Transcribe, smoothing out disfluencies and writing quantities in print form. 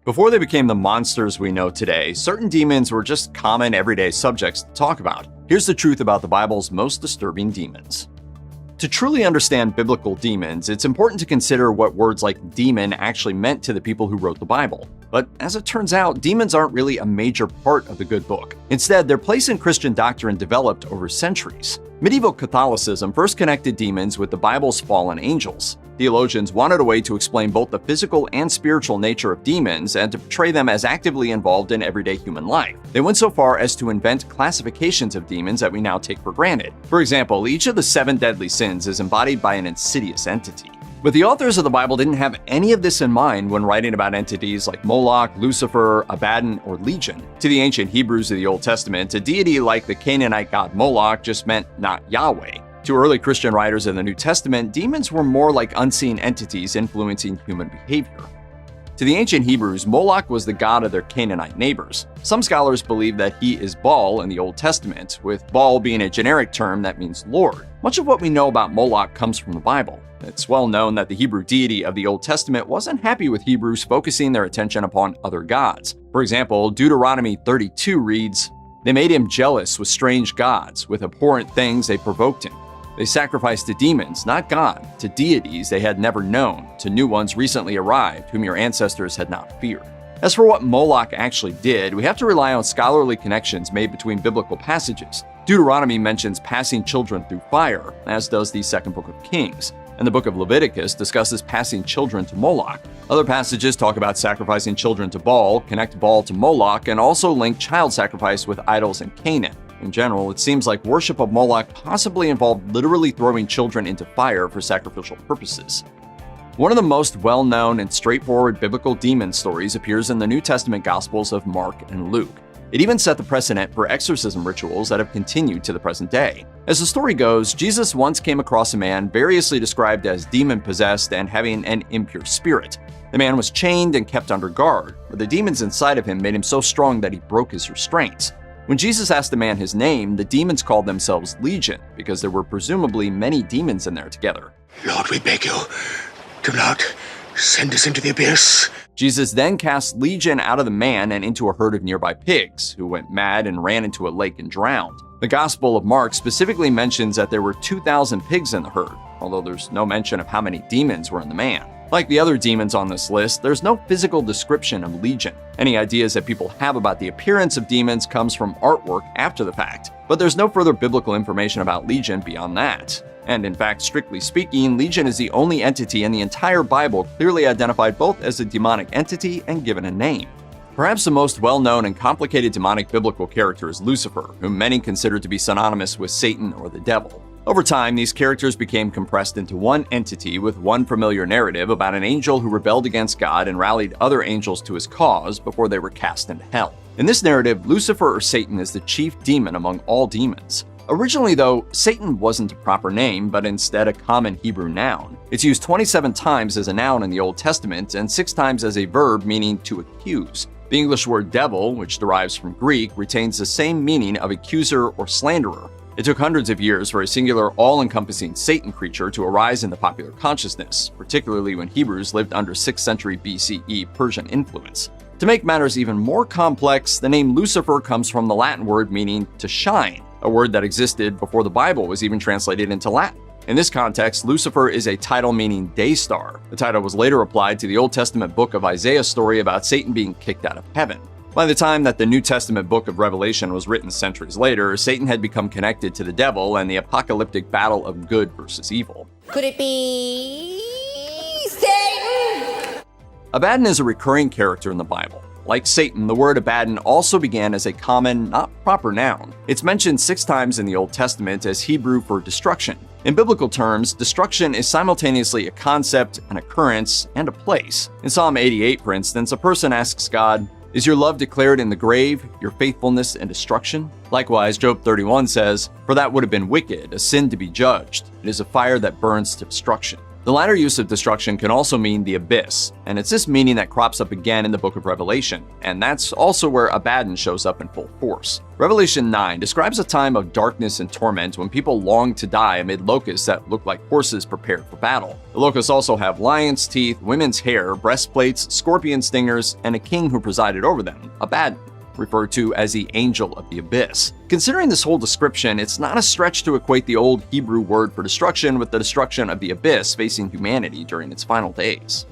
Before they became the monsters we know today, certain demons were just common everyday subjects to talk about. Here's the truth about the Bible's most disturbing demons. To truly understand biblical demons, it's important to consider what words like demon actually meant to the people who wrote the Bible. But as it turns out, demons aren't really a major part of the good book. Instead, their place in Christian doctrine developed over centuries. Medieval Catholicism first connected demons with the Bible's fallen angels. Theologians wanted a way to explain both the physical and spiritual nature of demons and to portray them as actively involved in everyday human life. They went so far as to invent classifications of demons that we now take for granted. For example, each of the 7 deadly sins is embodied by an insidious entity. But the authors of the Bible didn't have any of this in mind when writing about entities like Moloch, Lucifer, Abaddon, or Legion. To the ancient Hebrews of the Old Testament, a deity like the Canaanite god Moloch just meant not Yahweh. To early Christian writers in the New Testament, demons were more like unseen entities influencing human behavior. To the ancient Hebrews, Moloch was the god of their Canaanite neighbors. Some scholars believe that he is Baal in the Old Testament, with Baal being a generic term that means Lord. Much of what we know about Moloch comes from the Bible. It's well known that the Hebrew deity of the Old Testament wasn't happy with Hebrews focusing their attention upon other gods. For example, Deuteronomy 32 reads, "They made him jealous with strange gods, with abhorrent things they provoked him. They sacrificed to demons, not God, to deities they had never known, to new ones recently arrived, whom your ancestors had not feared." As for what Moloch actually did, we have to rely on scholarly connections made between biblical passages. Deuteronomy mentions passing children through fire, as does the second book of Kings, and the book of Leviticus discusses passing children to Moloch. Other passages talk about sacrificing children to Baal, connect Baal to Moloch, and also link child sacrifice with idols in Canaan. In general, it seems like worship of Moloch possibly involved literally throwing children into fire for sacrificial purposes. One of the most well-known and straightforward biblical demon stories appears in the New Testament Gospels of Mark and Luke. It even set the precedent for exorcism rituals that have continued to the present day. As the story goes, Jesus once came across a man variously described as demon-possessed and having an impure spirit. The man was chained and kept under guard, but the demons inside of him made him so strong that he broke his restraints. When Jesus asked the man his name, the demons called themselves Legion because there were presumably many demons in there together. "Lord, we beg you, do not send us into the abyss." Jesus then cast Legion out of the man and into a herd of nearby pigs, who went mad and ran into a lake and drowned. The Gospel of Mark specifically mentions that there were 2,000 pigs in the herd, although there's no mention of how many demons were in the man. Like the other demons on this list, there's no physical description of Legion. Any ideas that people have about the appearance of demons comes from artwork after the fact, but there's no further biblical information about Legion beyond that. And in fact, strictly speaking, Legion is the only entity in the entire Bible clearly identified both as a demonic entity and given a name. Perhaps the most well-known and complicated demonic biblical character is Lucifer, whom many consider to be synonymous with Satan or the devil. Over time, these characters became compressed into one entity with one familiar narrative about an angel who rebelled against God and rallied other angels to his cause before they were cast into hell. In this narrative, Lucifer or Satan is the chief demon among all demons. Originally, though, Satan wasn't a proper name, but instead a common Hebrew noun. It's used 27 times as a noun in the Old Testament and 6 times as a verb meaning to accuse. The English word devil, which derives from Greek, retains the same meaning of accuser or slanderer. It took hundreds of years for a singular, all-encompassing Satan creature to arise in the popular consciousness, particularly when Hebrews lived under 6th century BCE Persian influence. To make matters even more complex, the name Lucifer comes from the Latin word meaning to shine, a word that existed before the Bible was even translated into Latin. In this context, Lucifer is a title meaning day star. The title was later applied to the Old Testament book of Isaiah's story about Satan being kicked out of heaven. By the time that the New Testament book of Revelation was written centuries later, Satan had become connected to the devil and the apocalyptic battle of good versus evil. Could it be Satan? Abaddon is a recurring character in the Bible. Like Satan, the word Abaddon also began as a common, not proper noun. It's mentioned 6 times in the Old Testament as Hebrew for destruction. In biblical terms, destruction is simultaneously a concept, an occurrence, and a place. In Psalm 88, for instance, a person asks God, "Is your love declared in the grave, your faithfulness in destruction?" Likewise, Job 31 says, "For that would have been wicked, a sin to be judged. It is a fire that burns to destruction." The latter use of destruction can also mean the abyss, and it's this meaning that crops up again in the book of Revelation, and that's also where Abaddon shows up in full force. Revelation 9 describes a time of darkness and torment when people long to die amid locusts that look like horses prepared for battle. The locusts also have lions' teeth, women's hair, breastplates, scorpion stingers, and a king who presided over them, Abaddon, referred to as the Angel of the Abyss. Considering this whole description, it's not a stretch to equate the old Hebrew word for destruction with the destruction of the abyss facing humanity during its final days.